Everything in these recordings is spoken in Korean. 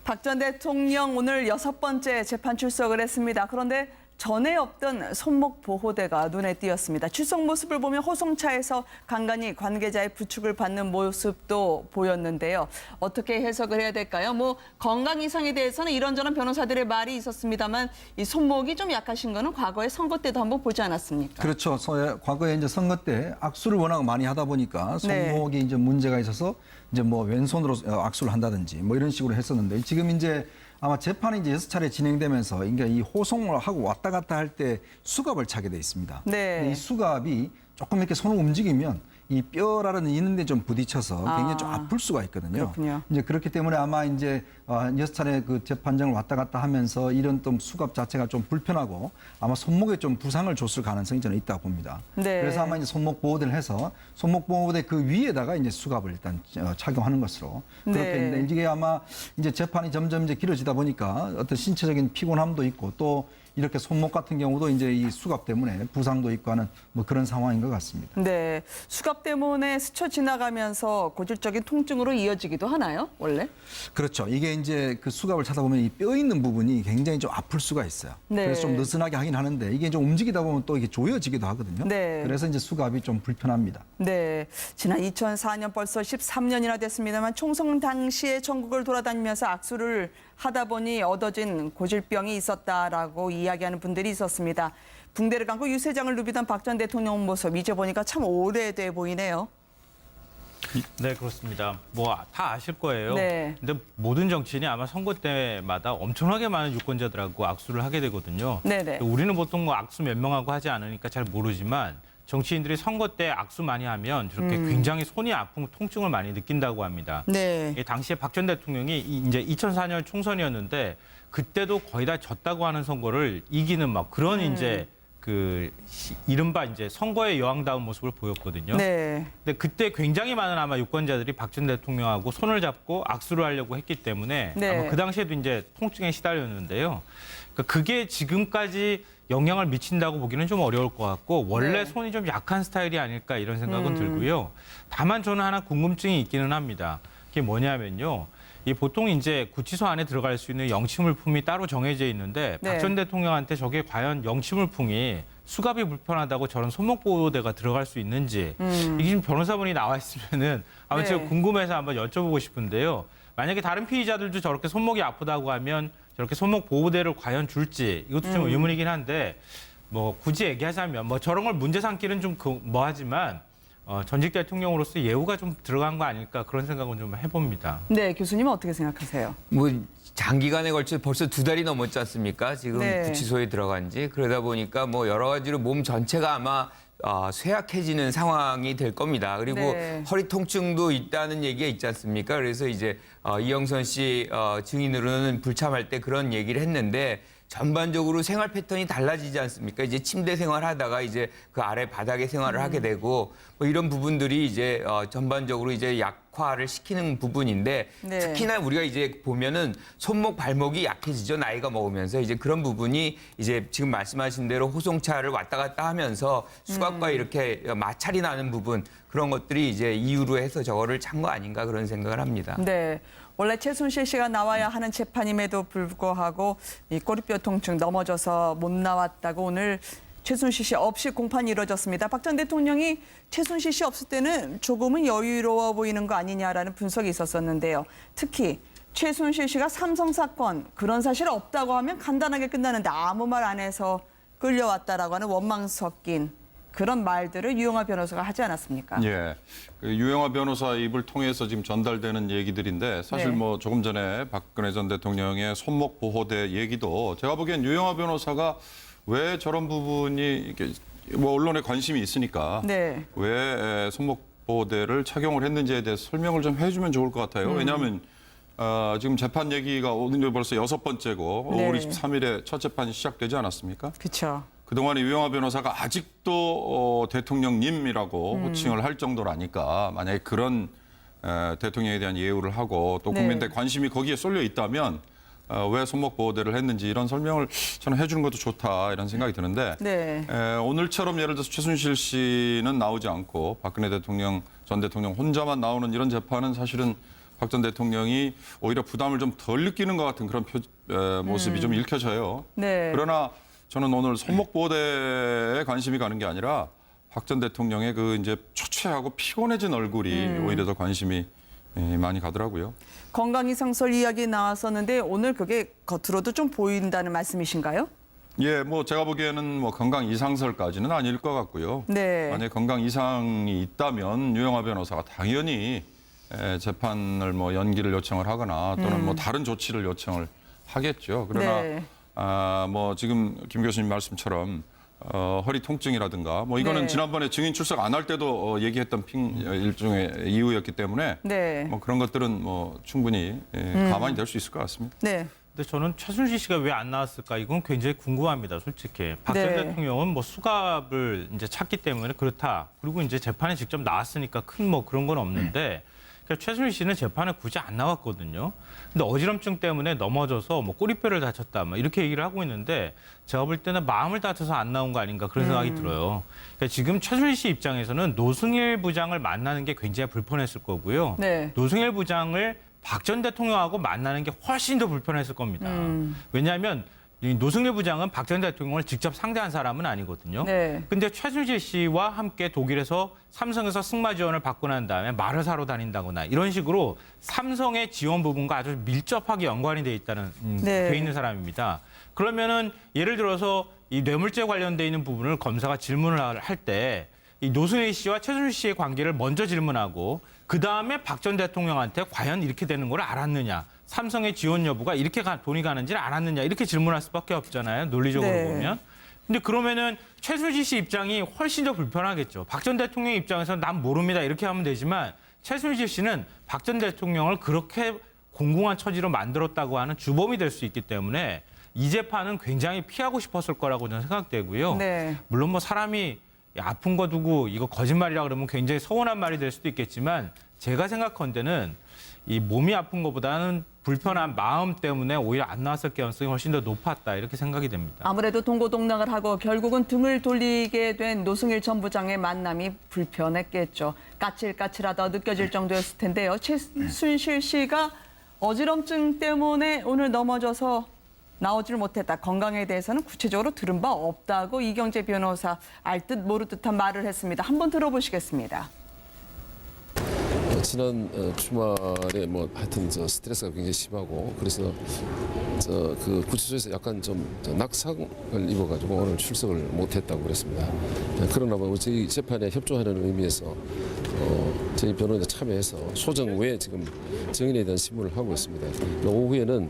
박 전 대통령 오늘 6번째 재판 출석을 했습니다. 그런데 전에 없던 손목 보호대가 눈에 띄었습니다. 출석 모습을 보면 호송차에서 간간히 관계자의 부축을 받는 모습도 보였는데요. 어떻게 해석을 해야 될까요? 건강 이상에 대해서는 이런저런 변호사들의 말이 있었습니다만 이 손목이 좀 약하신 거는 과거에 선거 때도 한번 보지 않았습니까? 그렇죠. 과거에 이제 선거 때 악수를 워낙 많이 하다 보니까 손목이 이제 문제가 있어서 이제 왼손으로 악수를 한다든지 이런 식으로 했었는데 지금 이제 아마 재판이 이제 6차례 진행되면서 이 호송을 하고 왔다 갔다 할 때 수갑을 차게 돼 있습니다. 네. 이 수갑이 조금 이렇게 손을 움직이면 이 뼈라는 있는데 좀 부딪혀서 굉장히 좀 아플 수가 있거든요. 그렇군요. 이제 그렇기 때문에 아마 이제 6차례 그 재판장을 왔다 갔다 하면서 이런 또 수갑 자체가 좀 불편하고 아마 손목에 좀 부상을 줬을 가능성이 저는 있다고 봅니다. 네. 그래서 아마 이제 손목 보호대를 해서 손목 보호대 그 위에다가 이제 수갑을 일단 착용하는 것으로 그렇게 네. 했는데 이게 아마 이제 재판이 점점 이제 길어지다 보니까 어떤 신체적인 피곤함도 있고 또 이렇게 손목 같은 경우도 이제 이 수갑 때문에 부상도 있고 하는 그런 상황인 것 같습니다. 네, 수갑 때문에 스쳐 지나가면서 고질적인 통증으로 이어지기도 하나요, 원래? 그렇죠. 이게 이제 그 수갑을 차다 보면 이 뼈 있는 부분이 굉장히 좀 아플 수가 있어요. 네. 그래서 좀 느슨하게 하긴 하는데 이게 좀 움직이다 보면 또 이게 조여지기도 하거든요. 네. 그래서 이제 수갑이 좀 불편합니다. 네, 지난 2004년 벌써 13년이나 됐습니다만 총선 당시에 전국을 돌아다니면서 악수를 하다 보니 얻어진 고질병이 있었다라고 이야기하는 분들이 있었습니다. 붕대를 감고 유세장을 누비던 박 전 대통령 모습 이제 보니까 참 오래돼 보이네요. 네, 그렇습니다. 다 아실 거예요. 네. 근데 모든 정치인이 아마 선거 때마다 엄청나게 많은 유권자들하고 악수를 하게 되거든요. 네네. 우리는 보통 악수 몇 명하고 하지 않으니까 잘 모르지만 정치인들이 선거 때 악수 많이 하면 저렇게 굉장히 손이 아픈 통증을 많이 느낀다고 합니다. 네. 당시에 박 전 대통령이 이제 2004년 총선이었는데 그때도 거의 다 졌다고 하는 선거를 이기는 그런 이제 이른바 이제 선거의 여왕다운 모습을 보였거든요. 네. 근데 그때 굉장히 많은 아마 유권자들이 박 전 대통령하고 손을 잡고 악수를 하려고 했기 때문에 네. 아마 그 당시에도 이제 통증에 시달렸는데요. 그러니까 그게 지금까지 영향을 미친다고 보기는 좀 어려울 것 같고 원래 네. 손이 좀 약한 스타일이 아닐까 이런 생각은 들고요. 다만 저는 하나 궁금증이 있기는 합니다. 그게 뭐냐면요. 이 보통 이제 구치소 안에 들어갈 수 있는 영치물품이 따로 정해져 있는데 네. 박 전 대통령한테 저게 과연 영치물품이 수갑이 불편하다고 저런 손목 보호대가 들어갈 수 있는지 이게 지금 변호사분이 나와 있으면은 아마 네. 제가 궁금해서 한번 여쭤보고 싶은데요. 만약에 다른 피의자들도 저렇게 손목이 아프다고 하면 저렇게 손목 보호대를 과연 줄지 이것도 좀 의문이긴 한데 굳이 얘기하자면 저런 걸 문제 삼기는 좀 하지만 전직 대통령으로서 예우가 좀 들어간 거 아닐까 그런 생각은 좀 해봅니다. 네, 교수님은 어떻게 생각하세요? 장기간에 걸쳐 벌써 2달이 넘었지 않습니까? 지금 네. 구치소에 들어간 지. 그러다 보니까 여러 가지로 몸 전체가 아마 쇠약해지는 상황이 될 겁니다. 그리고 네. 허리 통증도 있다는 얘기가 있지 않습니까? 그래서 이제 이영선 씨 증인으로는 불참할 때 그런 얘기를 했는데 전반적으로 생활 패턴이 달라지지 않습니까? 이제 침대 생활하다가 이제 그 아래 바닥에 생활을 하게 되고 이런 부분들이 이제 전반적으로 이제 약화를 시키는 부분인데 네. 특히나 우리가 이제 보면은 손목 발목이 약해지죠. 나이가 먹으면서 이제 그런 부분이 이제 지금 말씀하신 대로 호송차를 왔다 갔다 하면서 수갑과 이렇게 마찰이 나는 부분 그런 것들이 이제 이유로 해서 저거를 찬 거 아닌가 그런 생각을 합니다. 네. 원래 최순실 씨가 나와야 하는 재판임에도 불구하고 이 꼬리뼈 통증 넘어져서 못 나왔다고 오늘 최순실 씨 없이 공판이 이뤄졌습니다. 박 전 대통령이 최순실 씨 없을 때는 조금은 여유로워 보이는 거 아니냐라는 분석이 있었었는데요. 특히 최순실 씨가 삼성 사건 그런 사실 없다고 하면 간단하게 끝나는데 아무 말 안 해서 끌려왔다라고 하는 원망 섞인 그런 말들을 유영하 변호사가 하지 않았습니까? 예. 유영하 변호사 입을 통해서 지금 전달되는 얘기들인데 사실 네. 조금 전에 박근혜 전 대통령의 손목 보호대 얘기도 제가 보기엔 유영하 변호사가 왜 저런 부분이 이렇게 언론에 관심이 있으니까 네. 왜 손목 보호대를 착용을 했는지에 대해서 설명을 좀 해주면 좋을 것 같아요. 왜냐하면 지금 재판 얘기가 오늘 벌써 6번째고 네. 5월 23일에 첫 재판이 시작되지 않았습니까? 그렇죠. 그동안에 유영하 변호사가 아직도 대통령님이라고 호칭을 할 정도라니까 만약에 그런 대통령에 대한 예우를 하고 또 네. 국민들의 관심이 거기에 쏠려 있다면 왜 손목 보호대를 했는지 이런 설명을 저는 해주는 것도 좋다 이런 생각이 드는데 네. 오늘처럼 예를 들어서 최순실 씨는 나오지 않고 박근혜 대통령 전 대통령 혼자만 나오는 이런 재판은 사실은 박 전 대통령이 오히려 부담을 좀 덜 느끼는 것 같은 그런 모습이 좀 읽혀져요. 네. 그러나 저는 오늘 손목보호대에 관심이 가는 게 아니라 박 전 대통령의 그 이제 초췌하고 피곤해진 얼굴이 오히려 더 관심이 많이 가더라고요. 건강 이상설 이야기 나왔었는데 오늘 그게 겉으로도 좀 보인다는 말씀이신가요? 예, 뭐 제가 보기에는 뭐 건강 이상설까지는 아닐 것 같고요. 네. 만약 건강 이상이 있다면 유영하 변호사가 당연히 재판을 뭐 연기를 요청을 하거나 또는 뭐 다른 조치를 요청을 하겠죠. 그러나 네. 뭐 지금 김 교수님 말씀처럼 허리 통증이라든가 뭐 이거는 네. 지난번에 증인 출석 안 할 때도 얘기했던 일종의 이유였기 때문에 네. 뭐 그런 것들은 뭐 충분히 가만히 될 수 있을 것 같습니다. 네. 근데 저는 최순실 씨가 왜 안 나왔을까 이건 굉장히 궁금합니다, 솔직히. 박 전 네. 대통령은 뭐 수갑을 이제 찾기 때문에 그렇다. 그리고 이제 재판에 직접 나왔으니까 큰 뭐 그런 건 없는데 그러니까 최순실 씨는 재판에 굳이 안 나왔거든요. 근데 어지럼증 때문에 넘어져서 뭐 꼬리뼈를 다쳤다, 뭐 이렇게 얘기를 하고 있는데 제가 볼 때는 마음을 다쳐서 안 나온 거 아닌가 그런 생각이 들어요. 그러니까 지금 최순실 씨 입장에서는 노승일 부장을 만나는 게 굉장히 불편했을 거고요. 네. 노승일 부장을 박 전 대통령하고 만나는 게 훨씬 더 불편했을 겁니다. 왜냐하면 이 노승일 부장은 박 전 대통령을 직접 상대한 사람은 아니거든요. 네. 근데 최순실 씨와 함께 독일에서 삼성에서 승마 지원을 받고 난 다음에 말을 사러 다닌다거나 이런 식으로 삼성의 지원 부분과 아주 밀접하게 연관이 돼 있다는 네. 돼 있는 사람입니다. 그러면은 예를 들어서 이 뇌물죄 관련돼 있는 부분을 검사가 질문을 할 때 이 노승일 씨와 최순실 씨의 관계를 먼저 질문하고 그 다음에 박 전 대통령한테 과연 이렇게 되는 걸 알았느냐, 삼성의 지원 여부가 이렇게 돈이 가는지를 알았느냐 이렇게 질문할 수밖에 없잖아요. 논리적으로 네. 보면. 근데 그러면은 최순실 씨 입장이 훨씬 더 불편하겠죠. 박 전 대통령 입장에서는 난 모릅니다 이렇게 하면 되지만 최순실 씨는 박 전 대통령을 그렇게 공공한 처지로 만들었다고 하는 주범이 될 수 있기 때문에 이 재판은 굉장히 피하고 싶었을 거라고 저는 생각되고요. 네. 물론 뭐 사람이 아픈 거 두고 이거 거짓말이라 그러면 굉장히 서운한 말이 될 수도 있겠지만 제가 생각컨대는 이 몸이 아픈 것보다는 불편한 마음 때문에 오히려 안 나왔을 가능성이 훨씬 더 높았다 이렇게 생각이 됩니다. 아무래도 동고동락을 하고 결국은 등을 돌리게 된 노승일 전 부장의 만남이 불편했겠죠. 까칠까칠하다 느껴질 정도였을 텐데요. 최순실 씨가 어지럼증 때문에 오늘 넘어져서 나오질 못했다. 건강에 대해서는 구체적으로 들은 바 없다고 이경재 변호사 알 듯 모를 듯한 말을 했습니다. 한번 들어보시겠습니다. 지난 주말에 뭐 하여튼 저 스트레스가 굉장히 심하고 그래서 그 구치소에서 약간 좀 낙상을 입어가지고 오늘 출석을 못했다고 그랬습니다. 그러나 뭐 저희 재판에 협조하는 의미에서 저희 변호인에 참여해서 소정 외에 지금 증인에 대한 신문을 하고 있습니다. 오후에는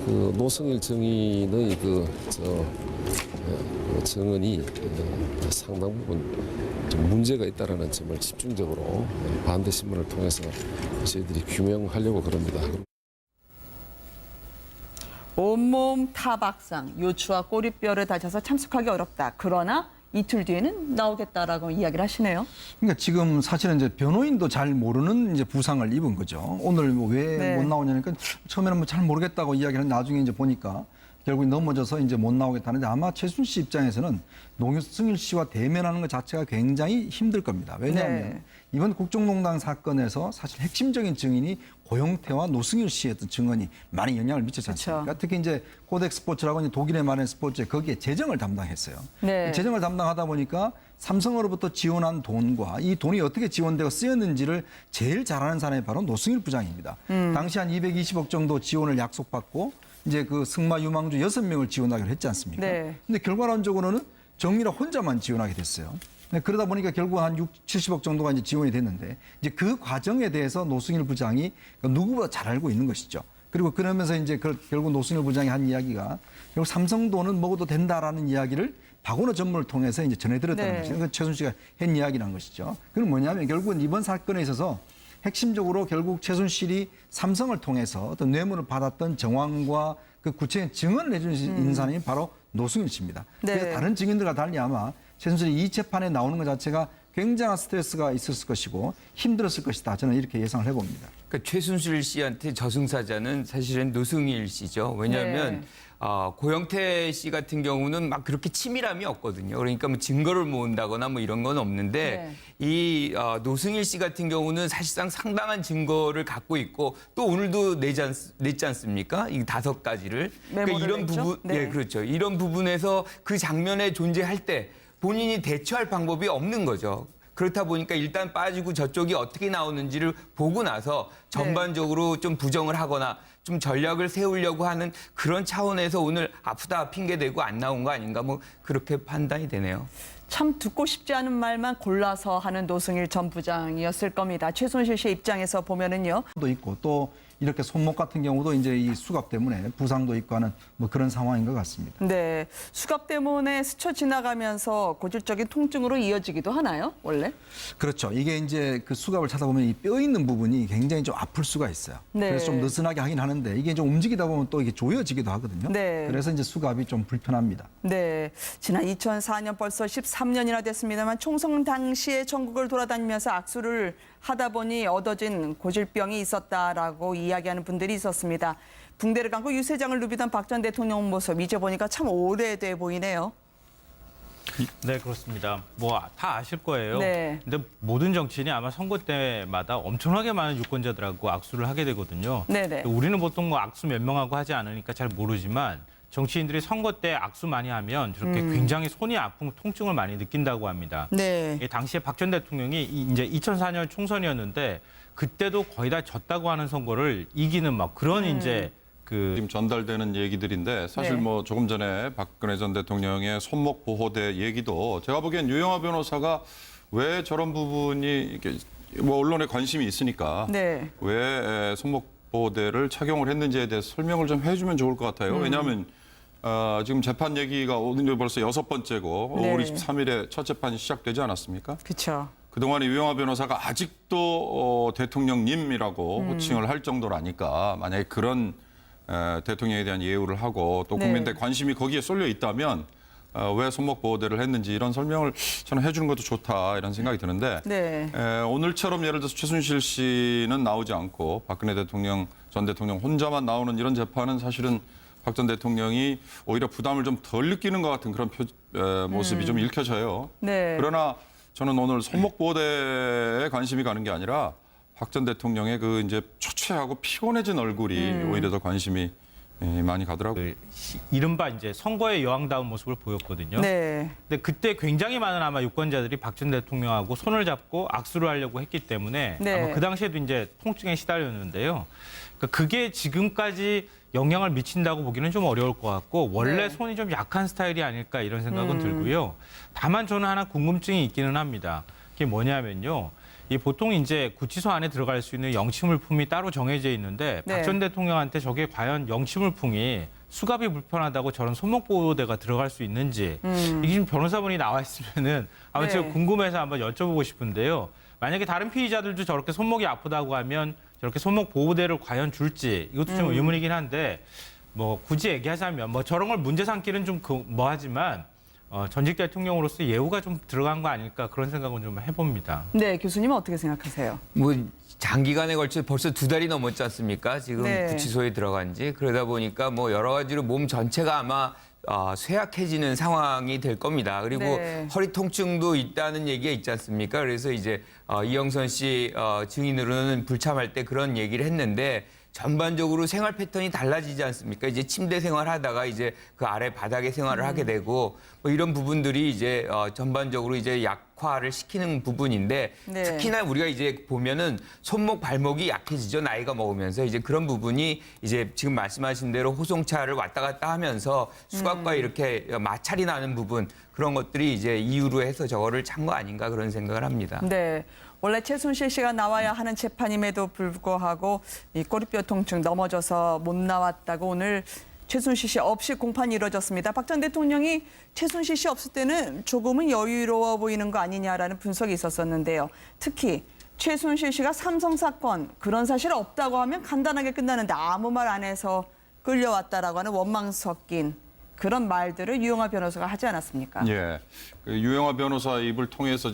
그 노승일 증인의 증언이 상당 부분 좀 문제가 있다라는 점을 집중적으로 반대 신문을 통해서 저희들이 규명하려고 그럽니다. 온몸 타박상, 요추와 꼬리뼈를 다쳐서 참석하기 어렵다. 그러나 이틀 뒤에는 나오겠다라고 이야기를 하시네요. 그러니까 지금 사실은 이제 변호인도 잘 모르는 이제 부상을 입은 거죠. 오늘 뭐 왜 네. 못 나오냐니까 처음에는 뭐 잘 모르겠다고 이야기는 나중에 이제 보니까 결국 넘어져서 이제 못 나오겠다는데 아마 최순실 씨 입장에서는 노승일 씨와 대면하는 것 자체가 굉장히 힘들 겁니다. 왜냐하면 네. 이번 국정농단 사건에서 사실 핵심적인 증인이 고영태와 노승일 씨의 어떤 증언이 많이 영향을 미쳤지 않습니까? 그렇죠. 특히 이제 코덱 스포츠라고 이제 독일의 말하는 스포츠에 거기에 재정을 담당했어요. 네. 재정을 담당하다 보니까 삼성으로부터 지원한 돈과 이 돈이 어떻게 지원되고 쓰였는지를 제일 잘 아는 사람이 바로 노승일 부장입니다. 당시 한 220억 정도 지원을 약속받고 이제 그 승마 유망주 6명을 지원하기로 했지 않습니까? 네. 근데 결과론적으로는 정미라 혼자만 지원하게 됐어요. 그러다 보니까 결국 한 70억 정도가 이제 지원이 됐는데 이제 그 과정에 대해서 노승일 부장이 누구보다 잘 알고 있는 것이죠. 그리고 그러면서 이제 결국 노승일 부장이 한 이야기가 결국 삼성 돈은 먹어도 된다라는 이야기를 박원호 전문을 통해서 이제 전해드렸다는 네. 것이죠. 그 최순실 씨가 한 이야기란 것이죠. 그건 뭐냐면 결국은 이번 사건에 있어서 핵심적으로 결국 최순실이 삼성을 통해서 어떤 뇌물을 받았던 정황과 그 구체적인 증언을 해주는 사람이 바로 노승일 씨입니다. 네. 그래서 다른 증인들과 달리 아마 최순실이 이 재판에 나오는 것 자체가 굉장한 스트레스가 있었을 것이고 힘들었을 것이다. 저는 이렇게 예상을 해봅니다. 그러니까 최순실 씨한테 저승사자는 사실은 노승일 씨죠. 왜냐하면 네. 고영태 씨 같은 경우는 막 그렇게 치밀함이 없거든요. 그러니까 뭐 증거를 모은다거나 뭐 이런 건 없는데 이 노승일 씨 같은 경우는 사실상 상당한 증거를 갖고 있고 또 오늘도 냈지 않습니까? 이 5가지를. 그러니까 이런 냈죠? 부분, 네. 네, 그렇죠. 이런 부분에서 그 장면에 존재할 때 본인이 대처할 방법이 없는 거죠. 그렇다 보니까 일단 빠지고 저쪽이 어떻게 나오는지를 보고 나서 전반적으로 좀 부정을 하거나 좀 전략을 세우려고 하는 그런 차원에서 오늘 아프다 핑계대고 안 나온 거 아닌가 뭐 그렇게 판단이 되네요. 참 듣고 싶지 않은 말만 골라서 하는 노승일 전 부장이었을 겁니다. 최순실 씨 입장에서 보면은요. 도 있고 또 이렇게 손목 같은 경우도 이제 이 수갑 때문에 부상도 있고 하는 뭐 그런 상황인 것 같습니다. 네, 수갑 때문에 스쳐 지나가면서 고질적인 통증으로 이어지기도 하나요, 원래? 그렇죠. 이게 이제 그 수갑을 찾아보면 이 뼈 있는 부분이 굉장히 좀 아플 수가 있어요. 네. 그래서 좀 느슨하게 하긴 하는데 이게 좀 움직이다 보면 또 이게 조여지기도 하거든요. 네. 그래서 이제 수갑이 좀 불편합니다. 네, 지난 2004년 벌써 13년이나 됐습니다만 총선 당시에 전국을 돌아다니면서 악수를 하다 보니 얻어진 고질병이 있었다라고 이야기하는 분들이 있었습니다. 붕대를 감고 유세장을 누비던 박 전 대통령 모습 이제 보니까 참 오래돼 보이네요. 네, 그렇습니다. 뭐 다 아실 거예요. 네. 근데 모든 정치인이 아마 선거 때마다 엄청나게 많은 유권자들하고 악수를 하게 되거든요. 네네. 우리는 보통 뭐 악수 몇 명하고 하지 않으니까 잘 모르지만 정치인들이 선거 때 악수 많이 하면 저렇게 굉장히 손이 아픈 통증을 많이 느낀다고 합니다. 네. 당시에 박 전 대통령이 이제 2004년 총선이었는데 그때도 거의 다 졌다고 하는 선거를 이기는 막 그런 이제 지금 전달되는 얘기들인데 사실 네. 뭐 조금 전에 박근혜 전 대통령의 손목 보호대 얘기도 제가 보기엔 유영하 변호사가 왜 저런 부분이 이렇게 뭐 언론에 관심이 있으니까 네. 왜 손목 보호대를 착용을 했는지에 대해서 설명을 좀 해주면 좋을 것 같아요. 왜냐하면 지금 재판 얘기가 오늘 벌써 6번째고 네. 5월 23일에 첫 재판이 시작되지 않았습니까? 그렇죠. 그동안에 유영하 변호사가 아직도 대통령님이라고 호칭을 할 정도라니까 만약에 그런 대통령에 대한 예우를 하고 또 네. 국민들의 관심이 거기에 쏠려 있다면 왜 손목 보호대를 했는지 이런 설명을 저는 해주는 것도 좋다 이런 생각이 드는데 네. 오늘처럼 예를 들어서 최순실 씨는 나오지 않고 박근혜 대통령 전 대통령 혼자만 나오는 이런 재판은 사실은 박 전 대통령이 오히려 부담을 좀 덜 느끼는 것 같은 그런 모습이 좀 읽혀져요. 네. 그러나 저는 오늘 손목 보호대에 관심이 가는 게 아니라 박 전 대통령의 그 이제 초췌하고 피곤해진 얼굴이 오히려 더 관심이 많이 가더라고요. 이른바 이제 선거의 여왕다운 모습을 보였거든요. 네. 근데 그때 굉장히 많은 아마 유권자들이 박 전 대통령하고 손을 잡고 악수를 하려고 했기 때문에 네. 아마 그 당시에도 이제 통증에 시달렸는데요. 그러니까 그게 지금까지 영향을 미친다고 보기는 좀 어려울 것 같고 원래 네. 손이 좀 약한 스타일이 아닐까 이런 생각은 들고요. 다만 저는 하나 궁금증이 있기는 합니다. 그게 뭐냐면요. 이 보통 이제 구치소 안에 들어갈 수 있는 영치물품이 따로 정해져 있는데 네. 박 전 대통령한테 저게 과연 영치물품이 수갑이 불편하다고 저런 손목 보호대가 들어갈 수 있는지 이게 지금 변호사분이 나와 있으면은 아마 네. 제가 궁금해서 한번 여쭤보고 싶은데요. 만약에 다른 피의자들도 저렇게 손목이 아프다고 하면 저렇게 손목 보호대를 과연 줄지 이것도 좀 의문이긴 한데 뭐 굳이 얘기하자면 뭐 저런 걸 문제 삼기는 좀 뭐하지만 전직 대통령으로서 예우가 좀 들어간 거 아닐까 그런 생각은 좀 해봅니다. 네, 교수님은 어떻게 생각하세요? 뭐 장기간에 걸쳐 벌써 2달이 넘었지 않습니까? 지금 네. 구치소에 들어간 지. 그러다 보니까 뭐 여러 가지로 몸 전체가 아마 쇠약해지는 상황이 될 겁니다. 그리고 네. 허리 통증도 있다는 얘기가 있지 않습니까? 그래서 이제 이영선 씨 증인으로는 불참할 때 그런 얘기를 했는데 전반적으로 생활 패턴이 달라지지 않습니까? 이제 침대 생활하다가 이제 그 아래 바닥에 생활을 하게 되고 뭐 이런 부분들이 이제 전반적으로 이제 약화를 시키는 부분인데 네. 특히나 우리가 이제 보면은 손목 발목이 약해지죠. 나이가 먹으면서 이제 그런 부분이 이제 지금 말씀하신 대로 호송차를 왔다 갔다 하면서 수갑과 이렇게 마찰이 나는 부분 그런 것들이 이제 이유로 해서 저거를 찬 거 아닌가 그런 생각을 합니다. 네. 원래 최순실 씨가 나와야 하는 재판임에도 불구하고 이 꼬리뼈 통증 넘어져서 못 나왔다고 오늘 최순실 씨 없이 공판이 이뤄졌습니다. 박 전 대통령이 최순실 씨 없을 때는 조금은 여유로워 보이는 거 아니냐라는 분석이 있었었는데요. 특히 최순실 씨가 삼성 사건 그런 사실 없다고 하면 간단하게 끝나는데 아무 말 안 해서 끌려왔다라고 하는 원망 섞인 그런 말들을 유영하 변호사가 하지 않았습니까? 예, 그 유영하 변호사 입을 통해서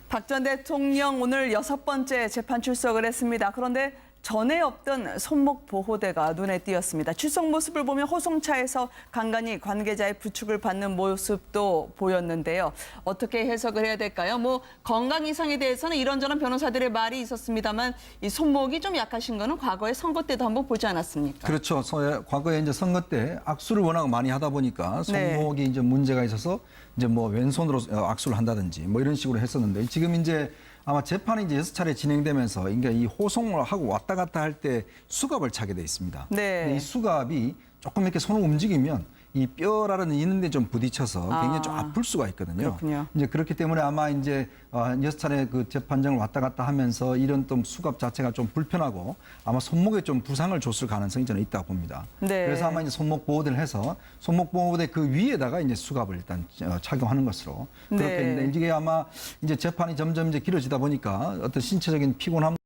박 전 대통령 오늘 6번째 재판 출석을 했습니다. 그런데 전에 없던 손목 보호대가 눈에 띄었습니다. 출석 모습을 보면 호송차에서 간간히 관계자의 부축을 받는 모습도 보였는데요. 어떻게 해석을 해야 될까요? 뭐 건강 이상에 대해서는 이런저런 변호사들의 말이 있었습니다만 이 손목이 좀 약하신 거는 과거에 선거 때도 한번 보지 않았습니까? 그렇죠. 과거에 이제 선거 때 악수를 워낙 많이 하다 보니까 손목이 이제 문제가 있어서 이제 뭐 왼손으로 악수를 한다든지 뭐 이런 식으로 했었는데 지금 이제 아마 재판이 이제 6차례 진행되면서 그러니까 이 호송을 하고 왔다 갔다 할 때 수갑을 차게 돼 있습니다. 네. 근데 이 수갑이 조금 이렇게 손을 움직이면 이 뼈라는 있는데 좀 부딪혀서 굉장히 좀 아플 수가 있거든요. 그렇군요. 이제 그렇기 때문에 아마 이제 6차례 그 재판정을 왔다 갔다 하면서 이런 또 수갑 자체가 좀 불편하고 아마 손목에 좀 부상을 줬을 가능성이 저는 있다고 봅니다. 네. 그래서 아마 이제 손목 보호대를 해서 손목 보호대 그 위에다가 이제 수갑을 일단 착용하는 것으로 그렇게 네. 했는데 이게 아마 이제 재판이 점점 이제 길어지다 보니까 어떤 신체적인 피곤함